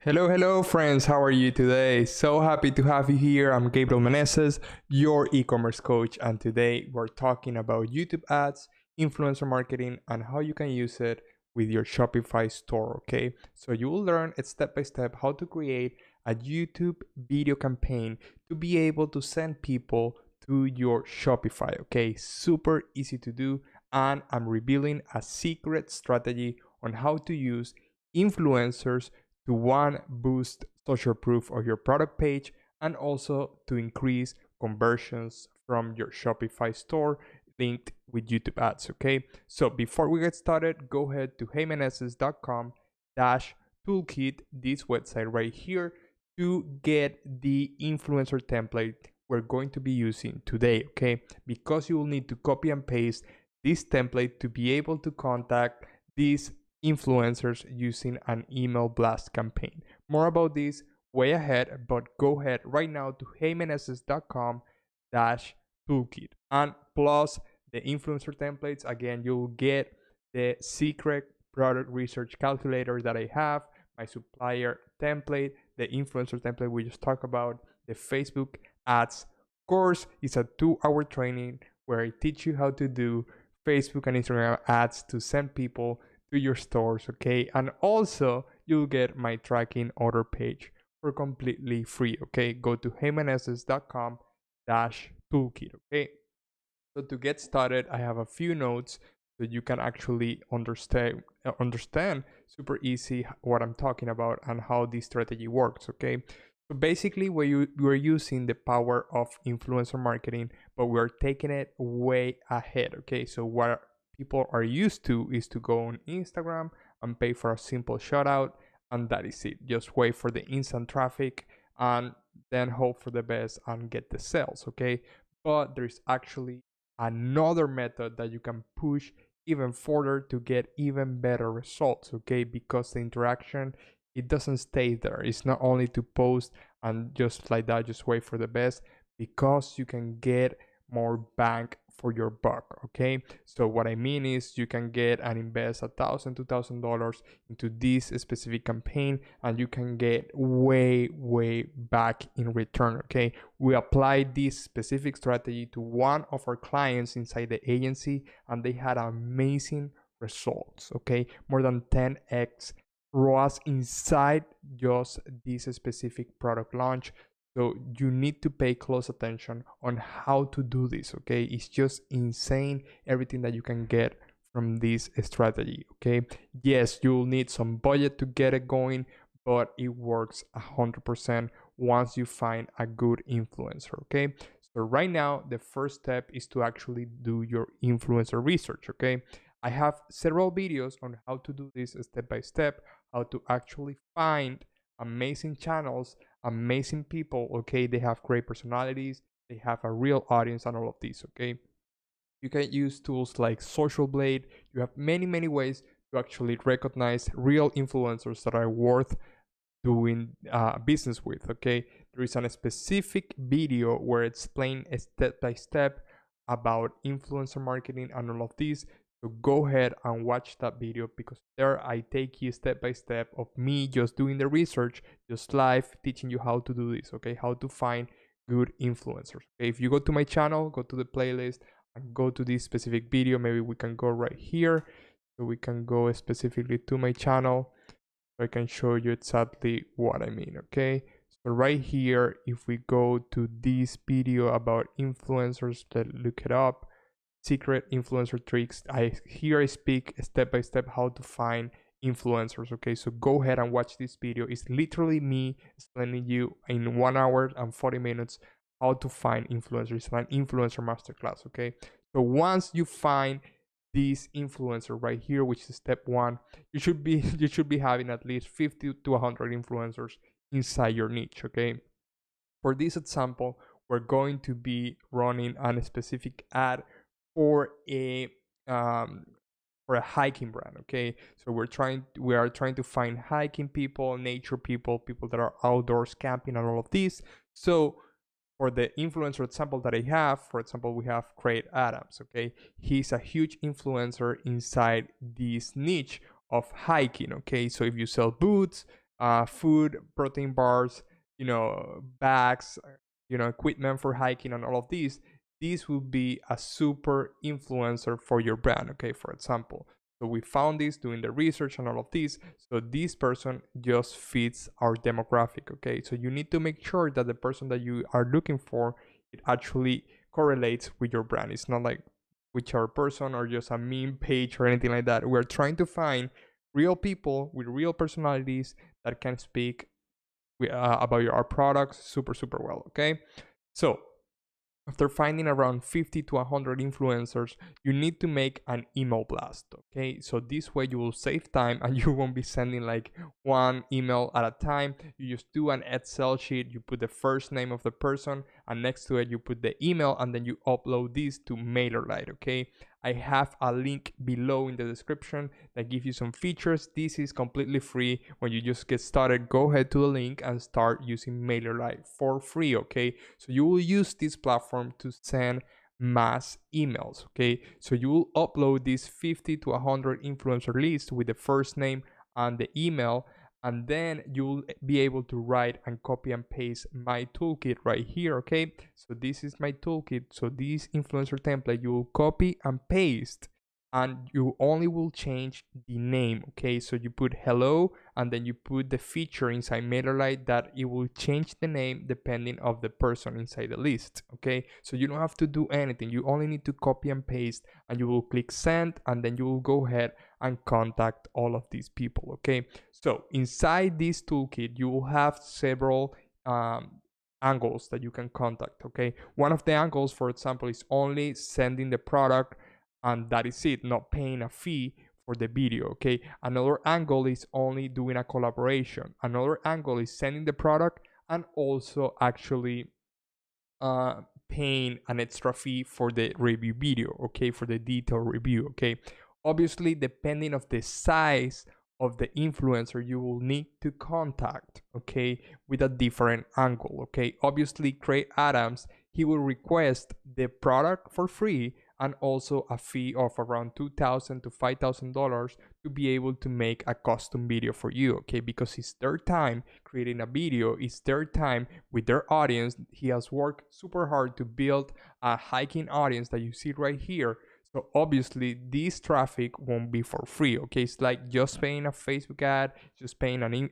Hello friends, how are you today? So happy to have you here. I'm Gabriel.meneses, your e-commerce coach, and today we're talking about YouTube ads, influencer marketing, and how you can use it with your Shopify store, okay? So you will learn step by step how to create a YouTube video campaign to be able to send people to your Shopify, okay? Super easy to do, and I'm revealing a secret strategy on how to use influencers to one, boost social proof of your product page, and also to increase conversions from your Shopify store linked with YouTube ads, okay? So before we get started, go ahead to heymeneses.com/toolkit, this website right here, to get the influencer template we're going to be using today, okay? Because you will need to copy and paste this template to be able to contact these influencers using an email blast campaign. More about this way ahead, but go ahead right now to heymeneses.com/toolkit. And plus the influencer templates, again, you'll get the secret product research calculator that I have, my supplier template, the influencer template we just talked about, the Facebook ads course. Is a 2-hour training where I teach you how to do Facebook and Instagram ads to send people to your stores, okay? And also you'll get my tracking order page for completely free, okay? Go to heymeneses.com/toolkit, okay? So to get started, I have a few notes so you can actually understand super easy what I'm talking about and how this strategy works, okay? So basically we're using the power of influencer marketing, but we're taking it way ahead, okay? So what people are used to is to go on Instagram and pay for a simple shout out, and that is it. Just wait for the instant traffic and then hope for the best and get the sales, okay? But there's actually another method that you can push even further to get even better results, okay? Because the interaction, it doesn't stay there. It's not only to post and just like that, just wait for the best, because you can get more bang for your buck, okay? So what I mean is you can get and invest $1,000, $2,000 into this specific campaign, and you can get way back in return, okay? We applied this specific strategy to one of our clients inside the agency, and they had amazing results, okay? More than 10x ROAS inside just this specific product launch. So you need to pay close attention on how to do this, okay? It's just insane everything that you can get from this strategy, okay? Yes, you'll need some budget to get it going, but it works 100% once you find a good influencer, okay? So right now, the first step is to actually do your influencer research, okay? I have several videos on how to do this step by step, how to actually find amazing channels, amazing people, okay? They have great personalities, they have a real audience, and all of this, okay? You can use tools like Social Blade. You have many ways to actually recognize real influencers that are worth doing business with, okay? There is a specific video where it's explained step by step about influencer marketing and all of this. So go ahead and watch that video, because there I take you step by step of me just doing the research, just live teaching you how to do this, okay? How to find good influencers, okay? If you go to my channel, go to the playlist and go to this specific video. Maybe we can go right here. So we can go specifically to my channel. So I can show you exactly what I mean, okay? So right here, if we go to this video about influencers, let's look it up. Secret influencer tricks. I speak step by step how to find influencers, okay? So go ahead and watch this video. It's literally me explaining you in 1 hour and 40 minutes how to find influencers. It's an influencer masterclass, okay? So once you find this influencer right here, which is step 1, you should be having at least 50 to 100 influencers inside your niche, okay? For this example, we're going to be running a specific ad for a hiking brand, okay? So we are trying to find hiking people, nature people, people that are outdoors camping and all of this. So for the influencer example that I have, for example, we have Craig Adams, okay? He's a huge influencer inside this niche of hiking, okay? So if you sell boots, food, protein bars, bags, equipment for hiking and all of these, this will be a super influencer for your brand, okay, for example. So we found this doing the research and all of this. So this person just fits our demographic, okay? So you need to make sure that the person that you are looking for, it actually correlates with your brand. It's not like whichever person or just a meme page or anything like that. We're trying to find real people with real personalities that can speak about our products super, super well, okay? So after finding around 50 to 100 influencers, you need to make an email blast, okay? So this way you will save time and you won't be sending like one email at a time. You just do an Excel sheet, you put the first name of the person, and next to it you put the email, and then you upload this to MailerLite, okay? I have a link below in the description that gives you some features. This is completely free. When you just get started, go ahead to the link and start using MailerLite for free, okay? So you will use this platform to send mass emails, okay? So you will upload this 50 to 100 influencer list with the first name and the email, and then you'll be able to write and copy and paste my toolkit right here, okay? So this is my toolkit. So this influencer template, you will copy and paste, and you only will change the name, okay? So you put hello, and then you put the feature inside MailerLite that it will change the name depending of the person inside the list, okay? So you don't have to do anything. You only need to copy and paste, and you will click send, and then you will go ahead and contact all of these people, okay? So inside this toolkit, you will have several angles that you can contact, okay? One of the angles, for example, is only sending the product, and that is it, not paying a fee for the video, okay? Another angle is only doing a collaboration. Another angle is sending the product and also actually paying an extra fee for the review video, okay, for the detailed review, okay? Obviously, depending of the size of the influencer you will need to contact, okay, with a different angle, okay? Obviously, Craig Adams, he will request the product for free and also a fee of around $2,000 to $5,000 to be able to make a custom video for you, okay? Because it's their time creating a video, it's their time with their audience. He has worked super hard to build a hiking audience that you see right here. So obviously this traffic won't be for free, okay? It's like just paying a Facebook ad, just paying an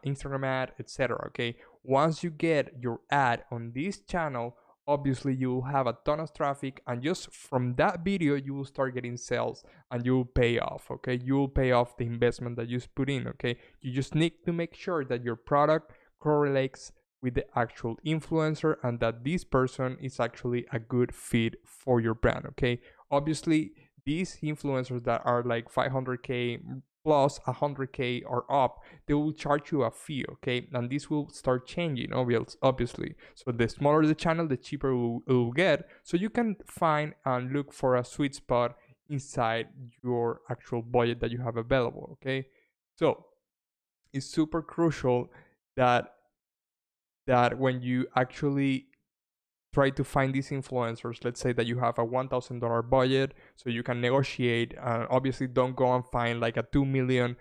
Instagram ad, etc., okay? Once you get your ad on this channel, obviously you will have a ton of traffic, and just from that video you will start getting sales and you will pay off, okay? You will pay off the investment that you put in, okay? You just need to make sure that your product correlates with the actual influencer and that this person is actually a good fit for your brand, okay? Obviously these influencers that are like 500k plus 100k or up, they will charge you a fee, okay? And this will start changing, obviously. So the smaller the channel, the cheaper it will get. So you can find and look for a sweet spot inside your actual budget that you have available, okay? So it's super crucial that when you actually try to find these influencers, let's say that you have a $1,000 budget, so you can negotiate. Obviously don't go and find like a 2 million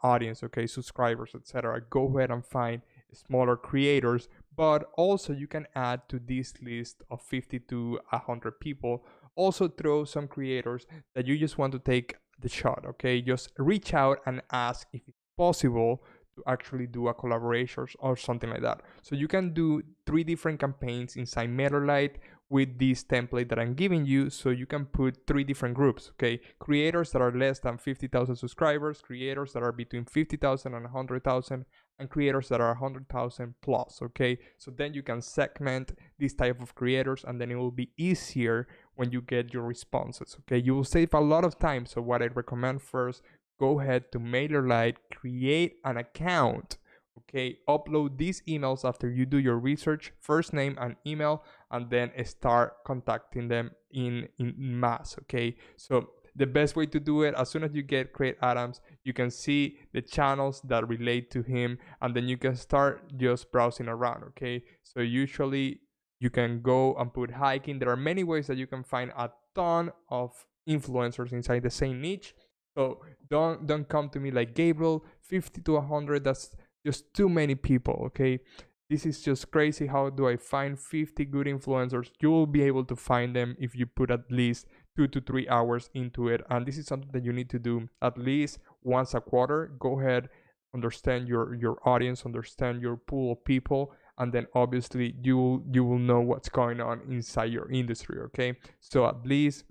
audience, okay, subscribers, etc. Go ahead and find smaller creators, but also you can add to this list of 50 to 100 people, also throw some creators that you just want to take the shot, okay? Just reach out and ask if it's possible to actually do a collaboration or something like that. So you can do 3 different campaigns inside MailerLite with this template that I'm giving you. So you can put 3 different groups, okay? Creators that are less than 50,000 subscribers, creators that are between 50,000 and 100,000, and creators that are 100,000 plus, okay? So then you can segment this type of creators, and then it will be easier when you get your responses, okay? You will save a lot of time. So what I recommend first, go ahead to MailerLite, create an account, okay? Upload these emails after you do your research, first name and email, and then start contacting them in mass, okay? So the best way to do it, as soon as you get Craig Adams, you can see the channels that relate to him, and then you can start just browsing around, okay? So usually you can go and put hiking. There are many ways that you can find a ton of influencers inside the same niche. So don't come to me like, Gabriel, 50 to 100, that's just too many people, okay? This is just crazy. How do I find 50 good influencers? You will be able to find them if you put at least 2 to 3 hours into it. And this is something that you need to do at least once a quarter. Go ahead, understand your audience, understand your pool of people, and then obviously you will know what's going on inside your industry, okay? So at least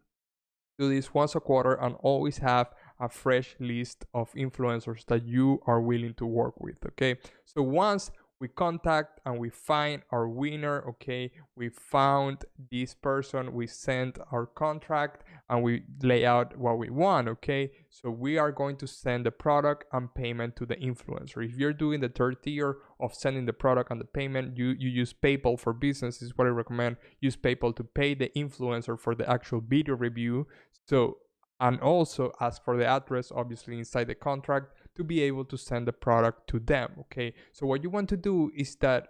do this once a quarter and always have a fresh list of influencers that you are willing to work with, okay? So once we contact and we find our winner, okay, we found this person, we send our contract and we lay out what we want, okay? So we are going to send the product and payment to the influencer. If you're doing the third tier of sending the product and the payment, you use PayPal for Business is what I recommend. Use PayPal to pay the influencer for the actual video review. So, and also ask for the address, obviously inside the contract, to be able to send the product to them, okay? So what you want to do is that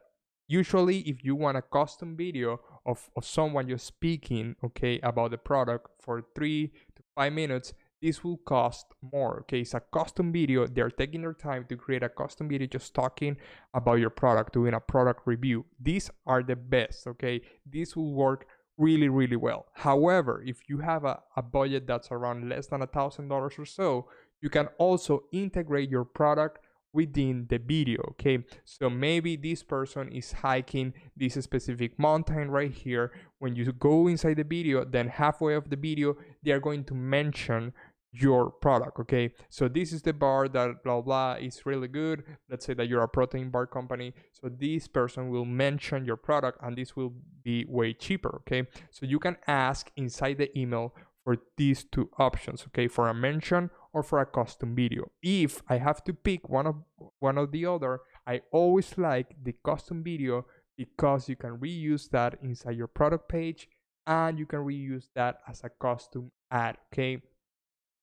usually if you want a custom video of someone you're speaking, okay, about the product for 3 to 5 minutes, this will cost more, okay? It's a custom video. They're taking their time to create a custom video just talking about your product, doing a product review. These are the best, okay? This will work really, really well. However, if you have a budget that's around less than $1,000 or so, you can also integrate your product within the video, okay? So maybe this person is hiking this specific mountain right here. When you go inside the video, then halfway of the video, they are going to mention your product, okay? So this is the bar that blah blah is really good. Let's say that you're a protein bar company, so this person will mention your product and this will be way cheaper, okay? So you can ask inside the email for these two options, okay, for a mention or for a custom video. If I have to pick one of the other, I always like the custom video because you can reuse that inside your product page and you can reuse that as a custom ad, okay?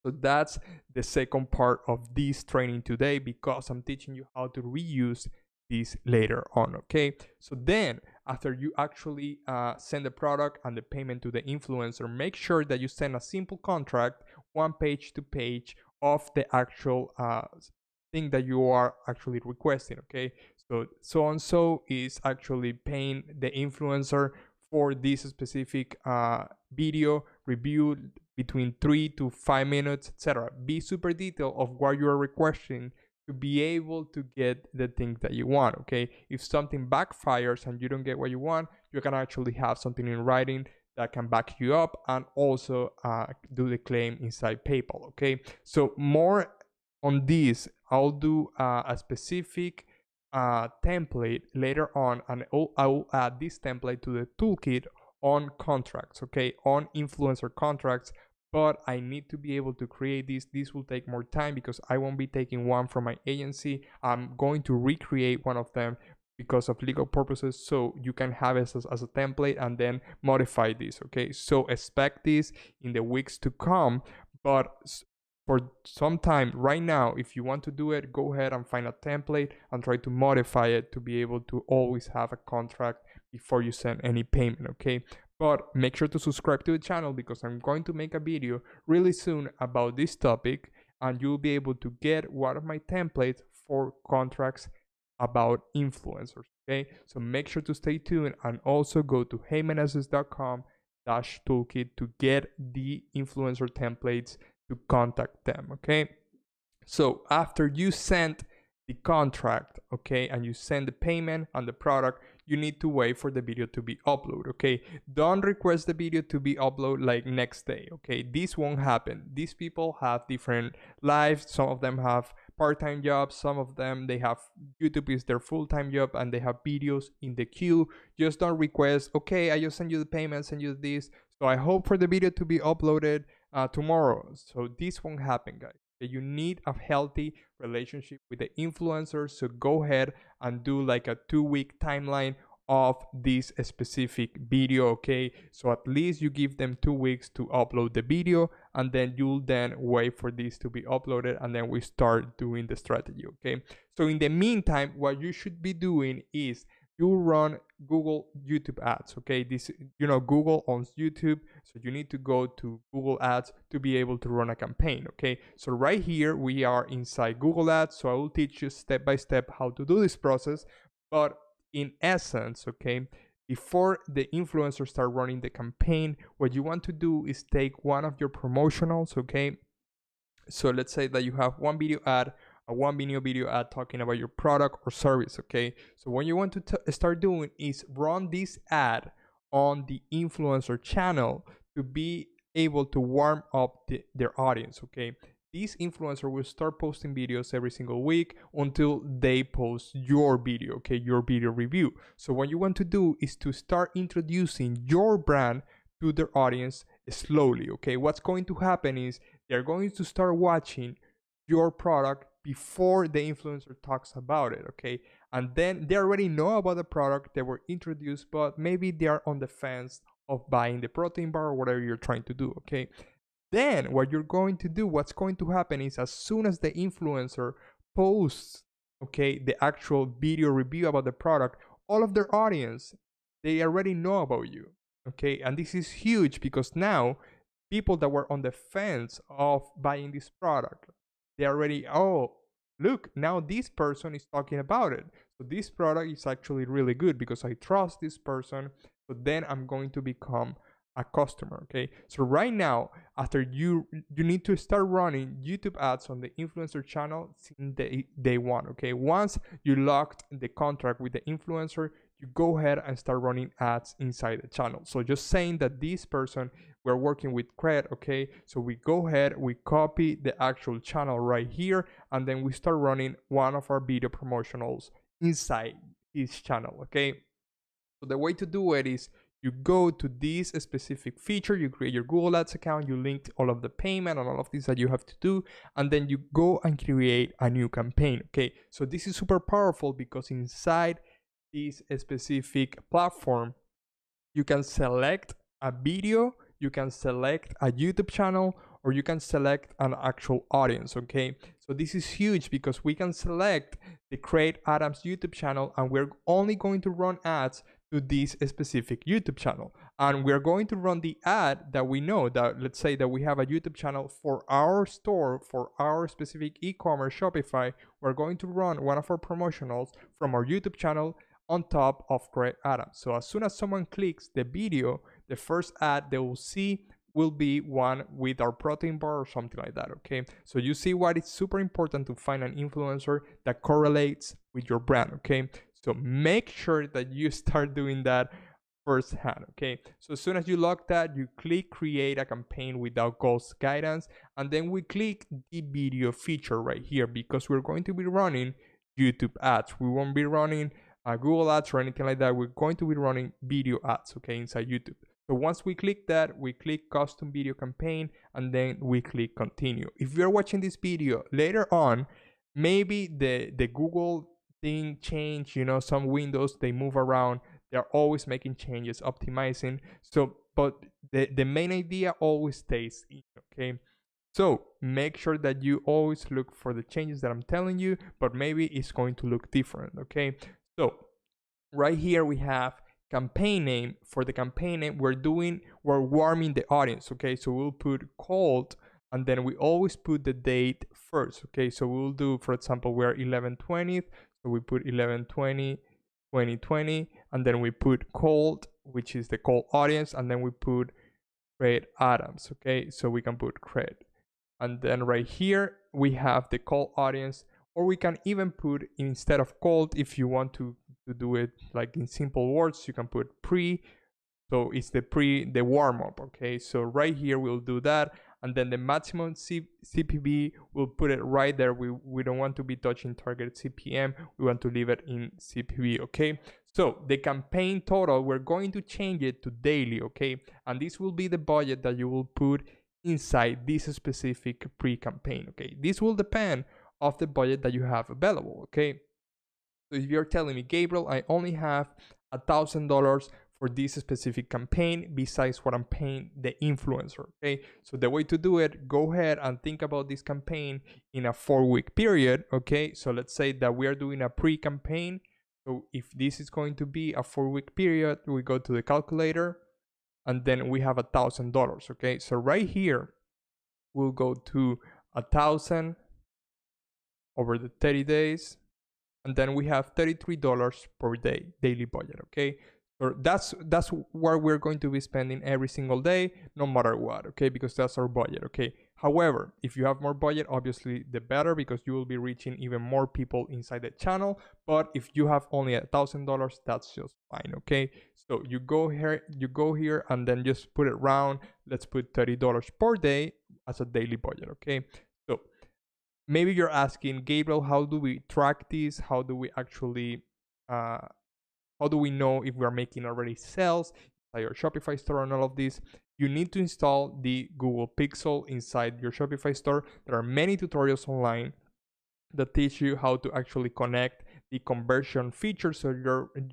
So that's the second part of this training today because I'm teaching you how to reuse this later on, okay? So then after you actually send the product and the payment to the influencer, make sure that you send a simple contract, 1 page to page of the actual thing that you are actually requesting, okay? So and so is actually paying the influencer for this specific video review between 3 to 5 minutes, etc. Be super detailed of what you are requesting to be able to get the thing that you want, okay? If something backfires and you don't get what you want, you can actually have something in writing that can back you up and also do the claim inside PayPal, okay? So more on this, I'll do a specific template later on, and I will add this template to the toolkit on contracts, okay, on influencer contracts. But I need to be able to create this. This will take more time because I won't be taking one from my agency. I'm going to recreate one of them because of legal purposes, so you can have it as a template and then modify this, okay? So expect this in the weeks to come, but for some time right now, if you want to do it, go ahead and find a template and try to modify it to be able to always have a contract before you send any payment, okay? But make sure to subscribe to the channel because I'm going to make a video really soon about this topic and you'll be able to get one of my templates for contracts about influencers, okay? So make sure to stay tuned and also go to heymeneses.com/toolkit to get the influencer templates to contact them, okay? So after you send the contract, okay, and you send the payment and the product, you need to wait for the video to be uploaded, okay? Don't request the video to be uploaded like next day, okay? This won't happen. These people have different lives. Some of them have part-time jobs. Some of them, they have YouTube is their full-time job and they have videos in the queue. Just don't request, okay, I just send you the payment, send you this. So I hope for the video to be uploaded tomorrow. So this won't happen, guys. You need a healthy relationship with the influencers, so go ahead and do like a 2-week timeline of this specific video, okay? So at least you give them 2 weeks to upload the video and then you'll then wait for this to be uploaded and then we start doing the strategy, okay? So in the meantime, what you should be doing is you run Google YouTube ads. Okay, this, Google owns YouTube, so you need to go to Google Ads to be able to run a campaign. Okay, so right here we are inside Google Ads, so I will teach you step by step how to do this process. But in essence, okay, before the influencers start running the campaign, what you want to do is take one of your promotionals. Okay, so let's say that you have one video ad, a one video ad talking about your product or service. Okay, so what you want to start doing is run this ad on the influencer channel to be able to warm up their audience. Okay, this influencer will start posting videos every single week until they post your video. Okay, your video review. So what you want to do is to start introducing your brand to their audience slowly. Okay, what's going to happen is they're going to start watching your product before the influencer talks about it. Okay, and then they already know about the product, they were introduced, but maybe they are on the fence of buying the protein bar or whatever you're trying to do. Okay, then what you're going to do, what's going to happen is as soon as the influencer posts, okay, the actual video review about the product, all of their audience, they already know about you. Okay, and this is huge because now people that were on the fence of buying this product, they already, oh, look, now this person is talking about it. So this product is actually really good because I trust this person. So then I'm going to become a customer. Okay, so right now, after you need to start running YouTube ads on the influencer channel since day one. Okay, once you locked the contract with the influencer, you go ahead and start running ads inside the channel. So just saying that this person, we're working with Cred. Okay, so we go ahead, we copy the actual channel right here, and then we start running one of our video promotionals inside his channel. Okay, so the way to do it is you go to this specific feature, you create your Google Ads account, you link all of the payment and all of this that you have to do, and then you go and create a new campaign. Okay, so this is super powerful because inside this specific platform, you can select a video, you can select a YouTube channel, or you can select an actual audience. Okay, so this is huge because we can select the Create Adams YouTube channel, and we're only going to run ads to this specific YouTube channel, and we're going to run the ad that we know that, let's say that we have a YouTube channel for our store, for our specific e-commerce Shopify. We're going to run one of our promotionals from our YouTube channel on top of Create Adams. So as soon as someone clicks the video, the first ad they will see will be one with our protein bar or something like that. Okay, so you see why it's super important to find an influencer that correlates with your brand. Okay, so make sure that you start doing that firsthand. Okay, so as soon as you lock that, you click create a campaign without ghost guidance, and then we click the video feature right here because we're going to be running YouTube ads. We won't be running Google ads or anything like that. We're going to be running video ads, okay, inside YouTube. So once we click that, we click custom video campaign, and then we click continue. If you're watching this video later on, maybe the Google thing changed, some windows, they move around. They're always making changes, optimizing. So, but the main idea always stays in, okay? So make sure that you always look for the changes that I'm telling you, but maybe it's going to look different, okay? So right here we have campaign name. For the campaign name, we're warming the audience. Okay, so we'll put cold, and then we always put the date first. Okay, so we'll do, for example, we're 11/20th, so we put 11/20/2020, and then we put cold, which is the cold audience, and then we put Cred Adams. Okay, so we can put Cred, and then right here we have the cold audience. Or we can even put, instead of cold, if you want to do it like in simple words, you can put pre. So it's the warm up. Okay, so right here we'll do that, and then the maximum CPV, we'll put it right there. We don't want to be touching target CPM. We want to leave it in CPV. Okay, so the campaign total, we're going to change it to daily. Okay, and this will be the budget that you will put inside this specific pre-campaign. Okay, this will depend of the budget that you have available. Okay, so if you're telling me, Gabriel, I only have $1,000 for this specific campaign besides what I'm paying the influencer. Okay, so the way to do it, go ahead and think about this campaign in a 4-week period. Okay, so let's say that we are doing a pre-campaign So if this is going to be a 4-week period, we go to the calculator and then we have $1,000. Okay, so right here we'll go to 1,000 over the 30 days, and then we have $33 per day daily budget. Okay, so that's what we're going to be spending every single day, no matter what. Okay, because that's our budget. Okay, however, if you have more budget, obviously the better, because you will be reaching even more people inside the channel. But if you have only $1,000, that's just fine. Okay, so you go here and then just put it round. Let's put $30 per day as a daily budget. Okay, so maybe you're asking, Gabriel, how do we track this? How do we actually how do we know if we're making already sales inside your Shopify store and all of this? You need to install the Google Pixel inside your Shopify store. There are many tutorials online that teach you how to actually connect the conversion feature, so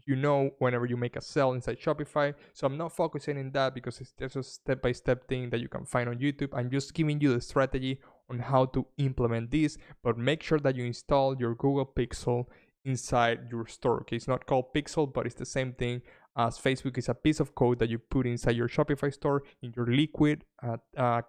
you know whenever you make a sale inside Shopify. So I'm not focusing in that because it's just a step-by-step thing that you can find on YouTube. I'm just giving you the strategy on how to implement this, but make sure that you install your Google Pixel inside your store. Okay, it's not called Pixel, but it's the same thing as Facebook is a piece of code that you put inside your Shopify store in your liquid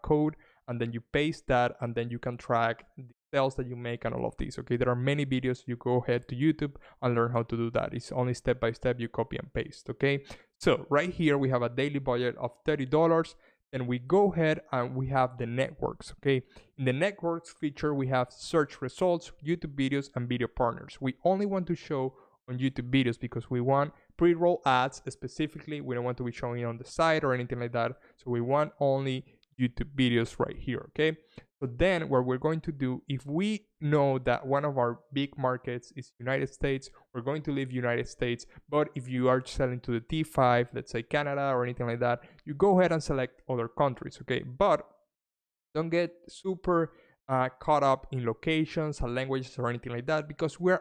code, and then you paste that, and then you can track the sales that you make and all of these. Okay, there are many videos. You go ahead to YouTube and learn how to do that. It's only step by step. You copy and paste. Okay, so right here we have a daily budget of $30. Then we go ahead and we have the networks. Okay, in the networks feature we have search results, YouTube videos, and video partners. We only want to show on YouTube videos because we want pre-roll ads specifically. We don't want to be showing it on the side or anything like that. So we want only YouTube videos right here. Okay, so then what we're going to do, if we know that one of our big markets is United States, we're going to leave United States. But if you are selling to the T5, let's say Canada or anything like that, you go ahead and select other countries. Okay, but don't get super caught up in locations and languages or anything like that, because we're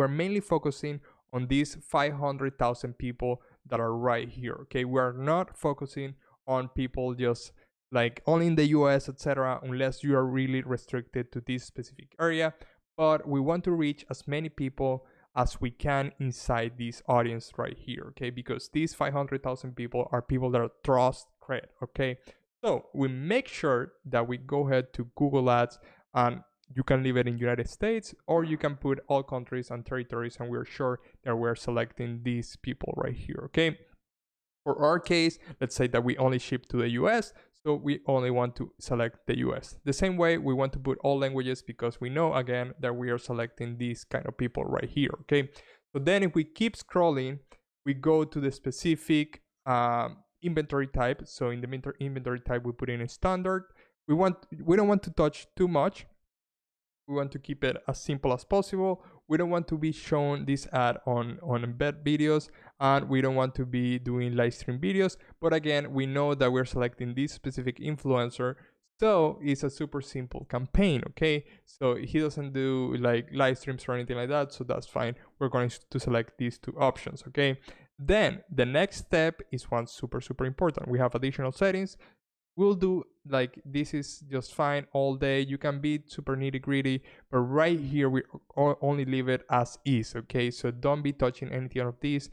mainly focusing on these 500,000 people that are right here. Okay, we're not focusing on people just like only in the US, etc., unless you are really restricted to this specific area. But we want to reach as many people as we can inside this audience right here. Okay, because these 500,000 people are people that are trust credit. Okay, so we make sure that we go ahead to Google Ads, and you can leave it in United States, or you can put all countries and territories, and we're sure that we're selecting these people right here. Okay, for our case, let's say that we only ship to the US, so we only want to select the US. The same way, we want to put all languages because we know again that we are selecting these kind of people right here. Okay, so then if we keep scrolling, we go to the specific inventory type. So in the inventory type, we put in a standard. We don't want to touch too much. We want to keep it as simple as possible. We don't want to be shown this ad on embed videos, and we don't want to be doing live stream videos. But again, we know that we're selecting this specific influencer, so it's a super simple campaign. Okay, so he doesn't do like live streams or anything like that, so that's fine. We're going to select these two options. Okay, then the next step is one super important. We have additional settings. We'll do like this is just fine all day. You can be super nitty gritty, but right here we only leave it as is. Okay, so don't be touching anything of these.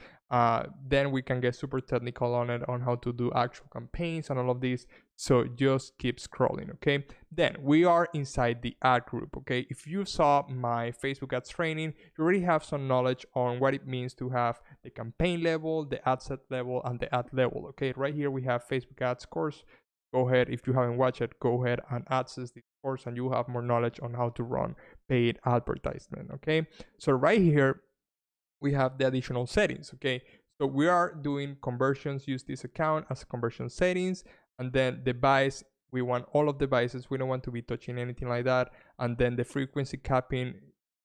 Then we can get super technical on it, on how to do actual campaigns and all of this. So just keep scrolling. Okay, then we are inside the ad group. Okay, if you saw my Facebook ads training, you already have some knowledge on what it means to have the campaign level, the ad set level, and the ad level. Okay, right here we have Facebook ads course. Go ahead, if you haven't watched it, go ahead and access this course, and you have more knowledge on how to run paid advertisement. Okay, so right here we have the additional settings. Okay, so we are doing conversions. Use this account as conversion settings, and then device, we want all of the devices. We don't want to be touching anything like that. And then the frequency capping,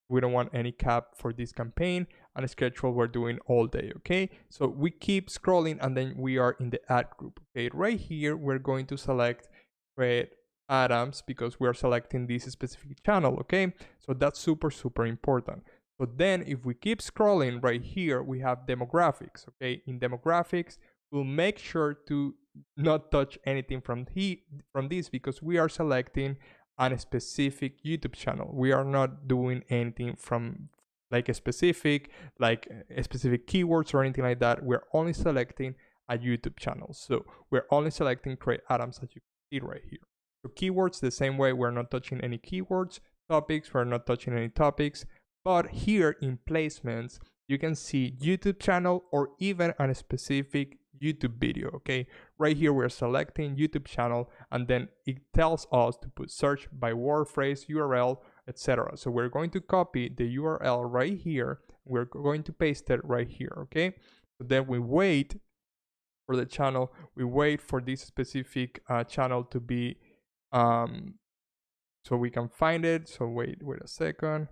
we don't want any cap for this campaign. And schedule, we're doing all day. Okay, so we keep scrolling, and then we are in the ad group. Okay, right here we're going to select create items because we're selecting this specific channel. Okay, so that's super important. So then if we keep scrolling, right here we have demographics. Okay, in demographics, we'll make sure to not touch anything from this, because we are selecting on a specific YouTube channel. We are not doing anything from like a specific keywords or anything like that. We're only selecting a YouTube channel. So we're only selecting create items, as you can see right here. So keywords, the same way, we're not touching any keywords. Topics, we're not touching any topics. But here in placements, you can see YouTube channel or even a specific YouTube video. Okay, right here we're selecting YouTube channel, and then it tells us to put search by word, phrase, URL, etc. So we're going to copy the URL right here. We're going to paste it right here. Okay, so then we wait for the channel. We wait for this specific channel to be so we can find it. So wait a second.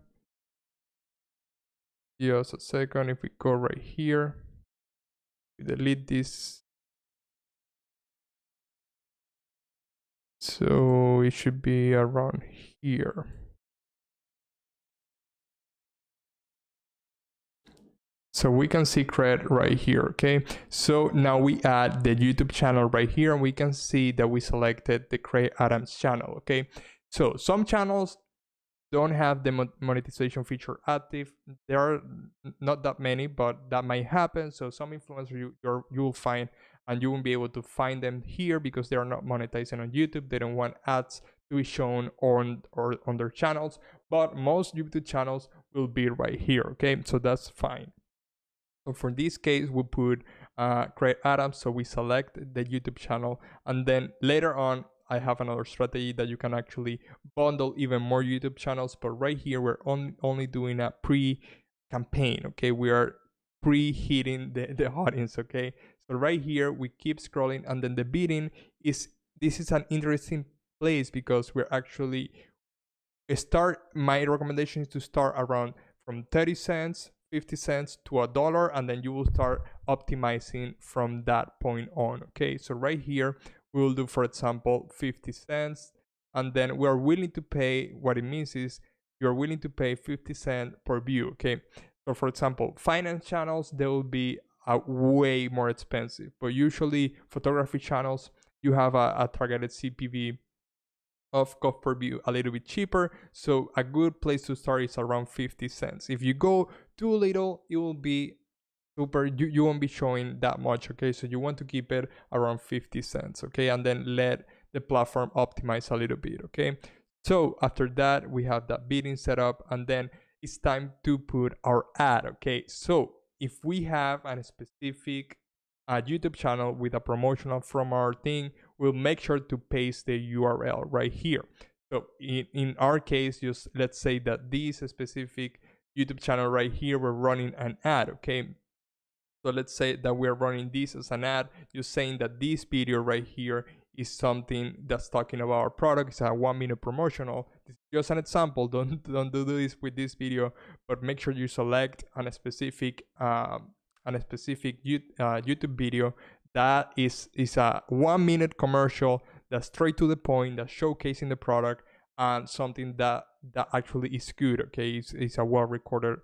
Just a second. If we go right here, we delete this. So it should be around here. So we can see create right here, okay? So now we add the YouTube channel right here, and we can see that we selected the create items channel, okay? So some channels don't have the monetization feature active. There are not that many, but that might happen. So some influencers you will find, and you won't be able to find them here because they are not monetizing on YouTube. They don't want ads to be shown on their channels, but most YouTube channels will be right here, okay? So that's fine. So for this case, we put create items. So we select the YouTube channel, and then later on, I have another strategy that you can actually bundle even more YouTube channels. But right here, we're only doing a pre-campaign. Okay, we are pre-hitting the audience. Okay, so right here we keep scrolling, and then the bidding is an interesting place because we're actually my recommendation is to start around from 30 cents, 50 cents to $1, and then you will start optimizing from that point on. Okay, so right here we will do, for example, 50 cents, and then we are willing to pay, what it means is you're willing to pay 50 cents per view. Okay, so for example, finance channels, they will be way more expensive, but usually photography channels, you have a targeted CPV of cost per view a little bit cheaper. So a good place to start is around 50 cents. If you go too little, it will be super, you won't be showing that much. Okay, so you want to keep it around 50 cents. Okay, and then let the platform optimize a little bit. Okay, so after that we have that bidding set up, and then it's time to put our ad. Okay, so if we have a specific YouTube channel with a promotional from our thing, we'll make sure to paste the URL right here. So in our case, just let's say that this specific YouTube channel right here, we're running an ad, okay? So let's say that we're running this as an ad, just saying that this video right here is something that's talking about our product. It's a 1-minute promotional. This is just an example. Don't do this with this video, but make sure you select on a specific YouTube video that is a 1-minute commercial that's straight to the point, that's showcasing the product, and something that actually is good. Okay, it's a well-recorded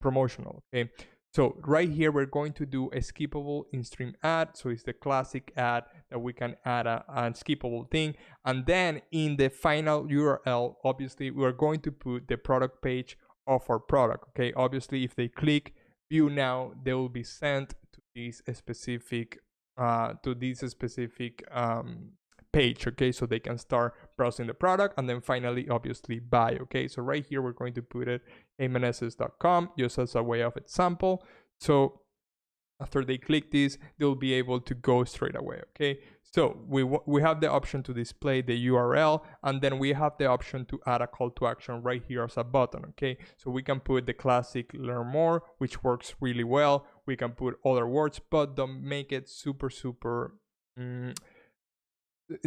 promotional. Okay, so right here we're going to do a skippable in-stream ad. So it's the classic ad that we can add a skippable thing, and then in the final URL, obviously we're going to put the product page of our product. Okay, obviously if they click view now, they will be sent to this specific page. Okay, so they can start browsing the product, and then finally obviously buy. Okay, so right here we're going to put it meneses.com just as a way of example. So after they click this, they'll be able to go straight away. Okay, so we have the option to display the URL, and then we have the option to add a call to action right here as a button. Okay, so we can put the classic learn more, which works really well. We can put other words, but don't make it super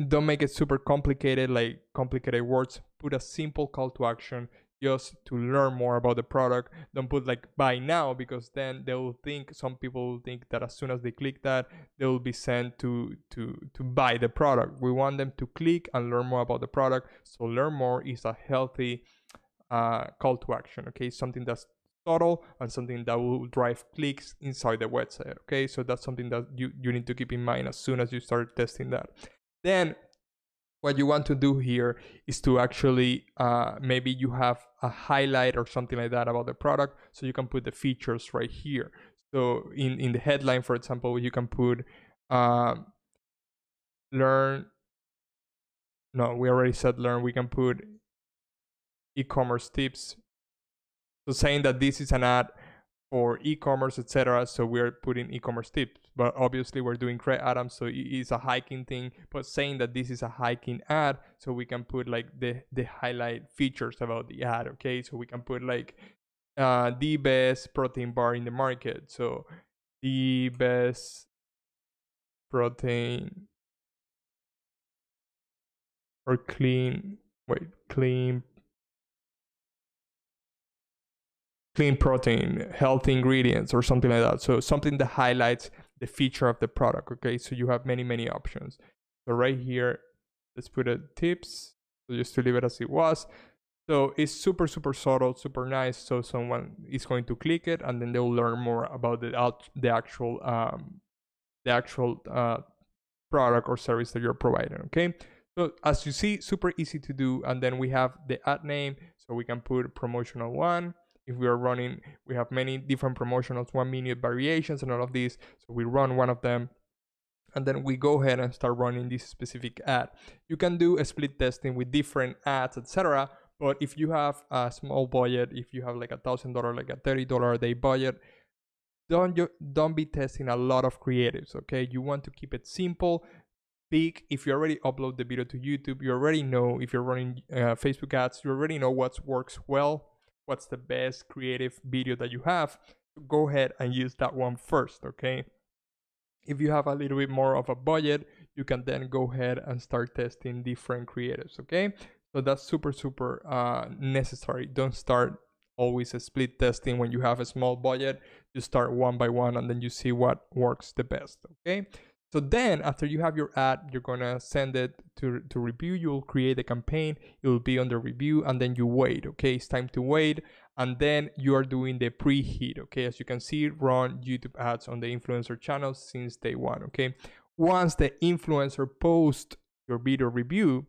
don't make it super complicated, like complicated words. Put a simple call to action just to learn more about the product. Don't put like buy now, because then some people will think that as soon as they click that, they will be sent to buy the product. We want them to click and learn more about the product. So learn more is a healthy call to action. Okay, something that's subtle and something that will drive clicks inside the website. Okay, so that's something that you need to keep in mind as soon as you start testing that. Then what you want to do here is to actually maybe you have a highlight or something like that about the product, so you can put the features right here. So in the headline, for example, you can put learn. No, we already said learn. We can put e-commerce tips. So saying that this is an ad for e-commerce, etc. So we're putting e-commerce tips, but obviously we're doing Craig Adams, so it's a hiking thing. But saying that this is a hiking ad, so we can put like the highlight features about the ad. Okay, so we can put like the best protein bar in the market. So the best protein or clean protein, healthy ingredients, or something like that. So something that highlights the feature of the product. Okay, so you have many options. So right here, let's put a tips, so just to leave it as it was. So it's super subtle, super nice. So someone is going to click it, and then they'll learn more about the actual product or service that you're providing. Okay, so as you see, super easy to do. And then we have the ad name, so we can put promotional one. If we are running, we have many different promotionals, 1 minute variations and all of these. So we run one of them, and then we go ahead and start running this specific ad. You can do a split testing with different ads, etc. But if you have a small budget, if you have like $1,000, like a $30 a day budget, don't be testing a lot of creatives. Okay, you want to keep it simple. Big. If you already upload the video to YouTube, you already know. If you're running Facebook ads, you already know what works well, what's the best creative video that you have. Go ahead and use that one first. Okay, if you have a little bit more of a budget, you can then go ahead and start testing different creatives. Okay, so that's super necessary. Don't start always a split testing when you have a small budget. You start one by one, and then you see what works the best. Okay, so then after you have your ad, you're gonna send it to review. You'll create a campaign, it will be under review, and then you wait. Okay, it's time to wait. And then you are doing the preheat. Okay, as you can see, run YouTube ads on the influencer channels since day one. Okay, once the influencer posts your video review,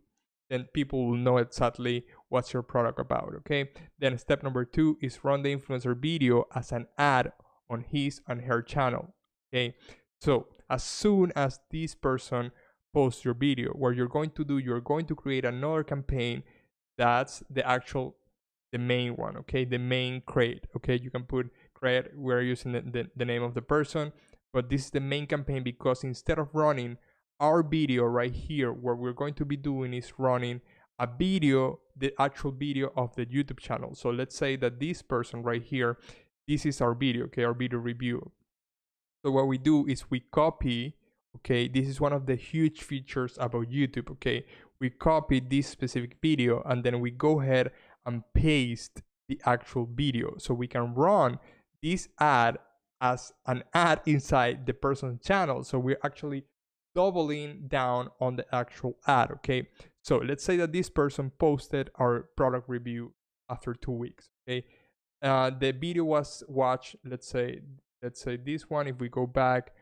then people will know exactly what's your product about. Okay, then step number 2 is run the influencer video as an ad on his and her channel. Okay, so as soon as this person posts your video, what you're going to do, you're going to create another campaign. That's the main one. Okay, the main crate. Okay, you can put crate, we're using the name of the person, but this is the main campaign, because instead of running our video right here, what we're going to be doing is running a video, the actual video of the YouTube channel. So let's say that this person right here, this is our video. Okay, our video review. So what we do is we copy. Okay, this is one of the huge features about YouTube. Okay, we copy this specific video, and then we go ahead and paste the actual video, so we can run this ad as an ad inside the person's channel. So we're actually doubling down on the actual ad. Okay, so let's say that this person posted our product review after 2 weeks. Okay, the video was watched, let's say this one. If we go back,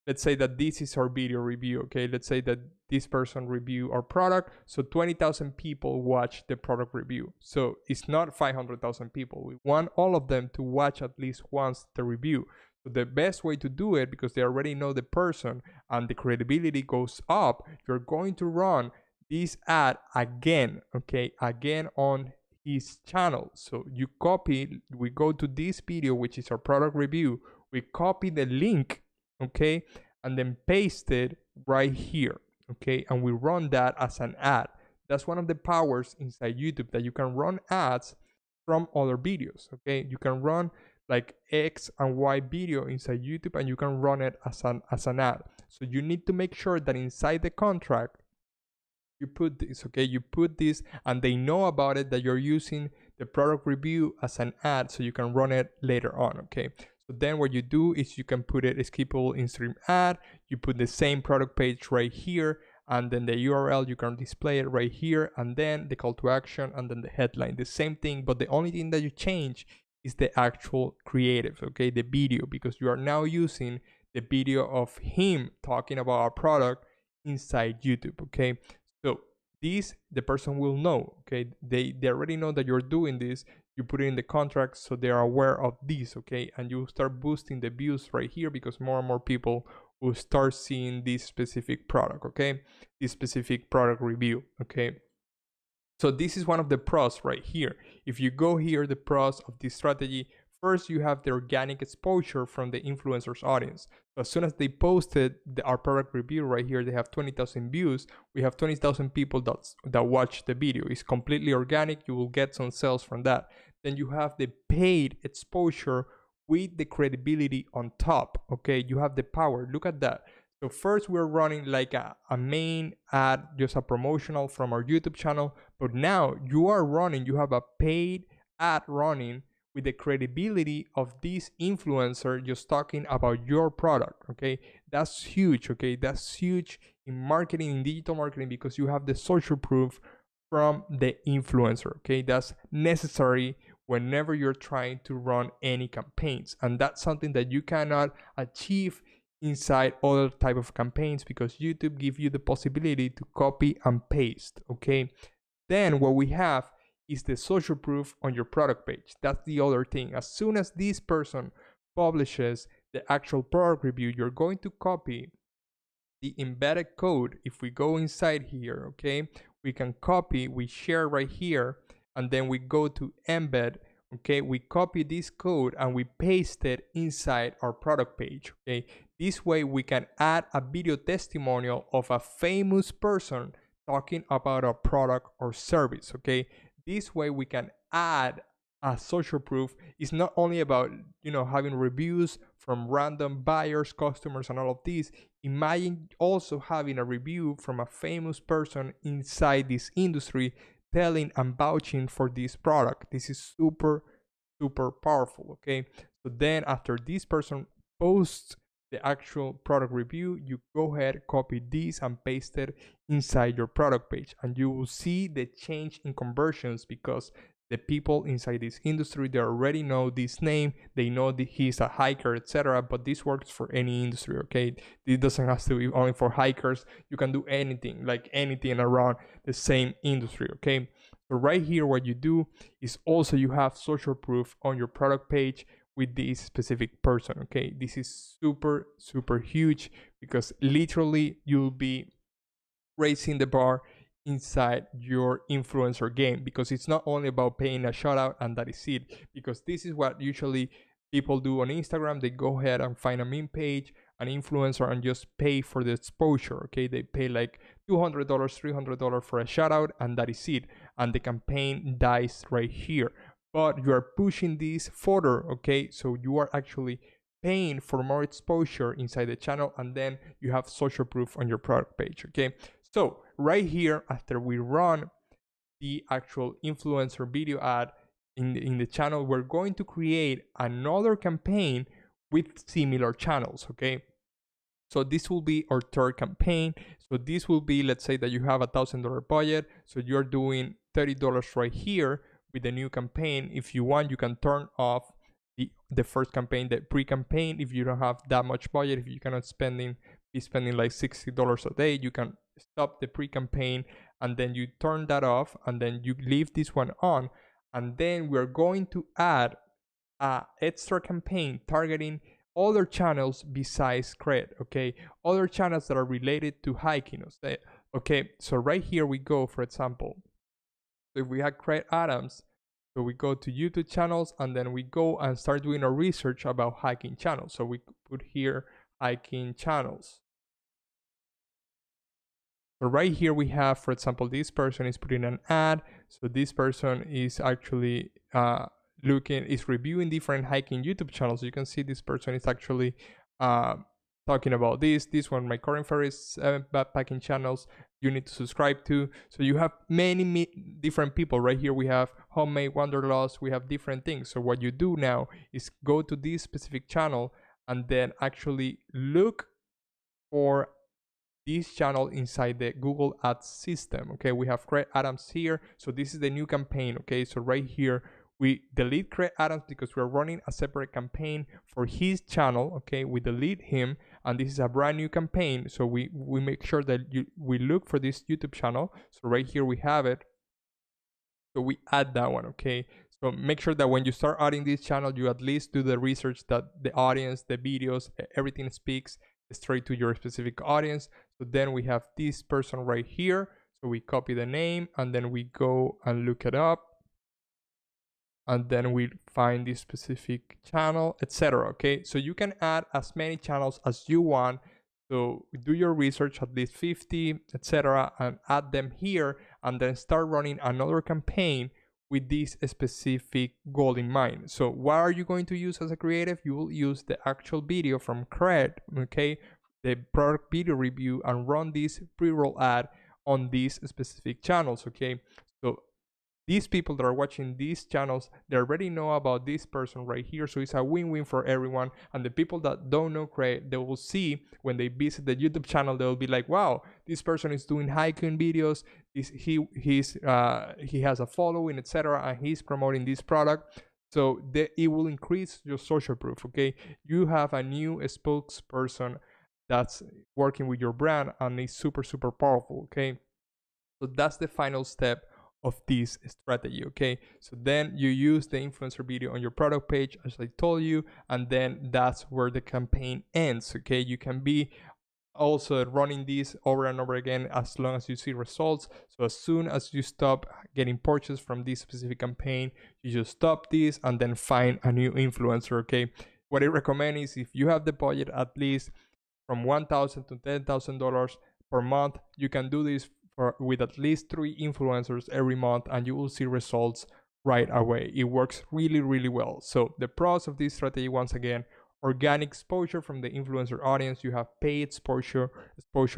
let's say that this is our video review. Okay, let's say that this person review our product, so 20,000 people watch the product review. So it's not 500,000 people. We want all of them to watch at least once the review. So the best way to do it, because they already know the person and the credibility goes up, you're going to run this ad again. Okay, again on his channel. So you copy, we go to this video, which is our product review, we copy the link, okay, and then paste it right here. Okay, and we run that as an ad. That's one of the powers inside YouTube, that you can run ads from other videos. Okay, you can run like X and Y video inside YouTube, and you can run it as an ad. So you need to make sure that inside the contract you put this. Okay, you put this, and they know about it, that you're using the product review as an ad, so you can run it later on. Okay, so then what you do is you can put it skippable in-stream ad. You put the same product page right here, and then the URL, you can display it right here, and then the call to action, and then the headline, the same thing, but the only thing that you change is the actual creative. Okay, the video, because you are now using the video of him talking about our product inside YouTube. Okay, so this, the person will know, okay? They already know that you're doing this. You put it in the contract, so they are aware of this, okay? And you start boosting the views right here, because more and more people will start seeing this specific product, okay? This specific product review, okay? So this is one of the pros right here. If you go here, the pros of this strategy, first you have the organic exposure from the influencer's audience. So as soon as they posted our product review right here, they have 20,000 views. We have 20,000 people that watch the video. It's completely organic. You will get some sales from that. Then you have the paid exposure with the credibility on top, okay? You have the power. Look at that. So first we're running like a main ad, just a promotional from our YouTube channel. But now you have a paid ad running with the credibility of this influencer just talking about your product, okay? That's huge, okay? That's huge in marketing, in digital marketing, because you have the social proof from the influencer, okay? That's necessary whenever you're trying to run any campaigns. And that's something that you cannot achieve inside other type of campaigns, because YouTube gives you the possibility to copy and paste, okay? Then what we have is the social proof on your product page. That's the other thing. As soon as this person publishes the actual product review, you're going to copy the embedded code. If we go inside here, okay, we can copy, we share right here, and then we go to embed, okay, we copy this code and we paste it inside our product page, okay? This way we can add a video testimonial of a famous person talking about a product or service, okay? This way we can add a social proof. It's not only about, having reviews from random buyers, customers, and all of these. Imagine also having a review from a famous person inside this industry telling and vouching for this product. This is super, super powerful, okay? So then after this person posts the actual product review, you go ahead, copy this and paste it inside your product page, and you will see the change in conversions, because the people inside this industry, they already know this name, they know that he's a hiker, etc. But this works for any industry, okay? This doesn't have to be only for hikers. You can do anything, like anything around the same industry, okay? So right here, what you do is also you have social proof on your product page with this specific person, okay? This is super, super huge, because literally you'll be raising the bar inside your influencer game, because it's not only about paying a shout out and that is it, because this is what usually people do on Instagram. They go ahead and find a meme page, an influencer, and just pay for the exposure, okay? They pay like $200, $300 for a shout out, and that is it, and the campaign dies right here. But you are pushing this further, okay? So you are actually paying for more exposure inside the channel, and then you have social proof on your product page, okay? So right here, after we run the actual influencer video ad in the channel, we're going to create another campaign with similar channels, okay? So this will be our third campaign. So this will be, let's say that you have $1,000 budget. So you're doing $30 right here with the new campaign. If you want, you can turn off the first campaign, the pre-campaign. If you don't have that much budget, if you cannot be spending like $60 a day, you can stop the pre-campaign and then you turn that off, and then you leave this one on. And then we're going to add a extra campaign targeting other channels besides Cred, okay? Other channels that are related to hiking, okay? So right here we go, for example, so if we had Craig Adams, so we go to YouTube channels, and then we go and start doing our research about hiking channels. So we put here hiking channels. So right here we have, for example, this person is putting an ad. So this person is actually is reviewing different hiking YouTube channels. You can see this person is actually talking about this one, my current favorite backpacking channels you need to subscribe to. So you have many different people. Right here we have homemade wanderlust, we have different things. So what you do now is go to this specific channel and then actually look for this channel inside the Google Ads system. Okay, we have Craig Adams here. So this is the new campaign. Okay, so right here we delete Craig Adams because we're running a separate campaign for his channel. Okay, we delete him, and this is a brand new campaign. So we make sure that we look for this YouTube channel. So right here we have it. So we add that one, okay? So make sure that when you start adding this channel, you at least do the research that the audience, the videos, everything speaks straight to your specific audience. So then we have this person right here. So we copy the name and then we go and look it up. And then we find this specific channel, etc. Okay, so you can add as many channels as you want. So do your research, at least 50, etc., and add them here, and then start running another campaign with this specific goal in mind. So what are you going to use as a creative? You will use the actual video from Cred, okay, the product video review, and run this pre-roll ad on these specific channels, okay? So these people that are watching these channels, they already know about this person right here. So it's a win-win for everyone. And the people that don't know Craig, they will see when they visit the YouTube channel, they'll be like, wow, this person is doing hiking videos. He has a following, etc. And he's promoting this product. So it will increase your social proof, okay? You have a new spokesperson that's working with your brand, and it's super, super powerful, okay? So that's the final step of this strategy, okay? So then you use the influencer video on your product page, as I told you, and then that's where the campaign ends, okay? You can be also running this over and over again as long as you see results. So as soon as you stop getting purchase from this specific campaign, you just stop this and then find a new influencer, okay? What I recommend is, if you have the budget at least from $1,000 to $10,000 per month, you can do this with at least 3 influencers every month, and you will see results right away. It works really, really well. So the pros of this strategy, once again: organic exposure from the influencer audience. You have paid exposure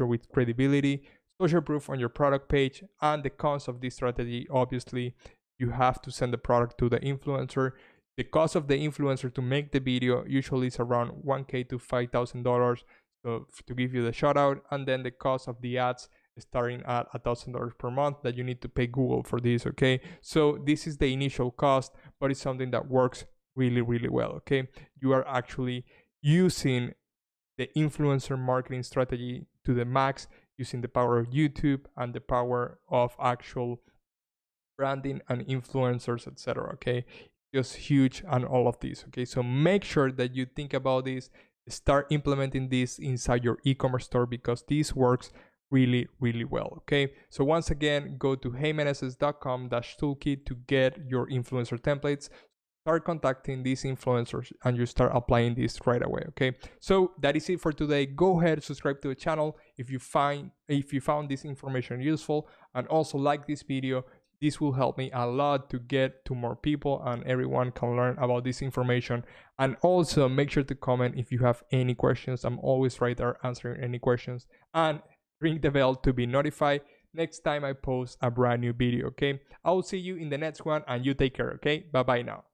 with credibility, social proof on your product page. And the cons of this strategy, obviously, you have to send the product to the influencer. The cost of the influencer to make the video usually is around $1,000 to $5,000, so to give you the shout out. And then the cost of the ads starting at $1,000 per month that you need to pay Google for this, okay? So this is the initial cost, but it's something that works really, really well, okay? You are actually using the influencer marketing strategy to the max, using the power of YouTube and the power of actual branding and influencers, etc., okay? Just huge on all of these, okay? So make sure that you think about this, start implementing this inside your e-commerce store, because this works really, really well, okay? So once again, go to heymeneses.com/toolkit to get your influencer templates. Start contacting these influencers and you start applying this right away, okay? So that is it for today. Go ahead, subscribe to the channel if you found this information useful, and also like this video. This will help me a lot to get to more people and everyone can learn about this information. And also make sure to comment if you have any questions. I'm always right there answering any questions. And ring the bell to be notified next time I post a brand new video, okay? I will see you in the next one, and you take care, okay? Bye bye now.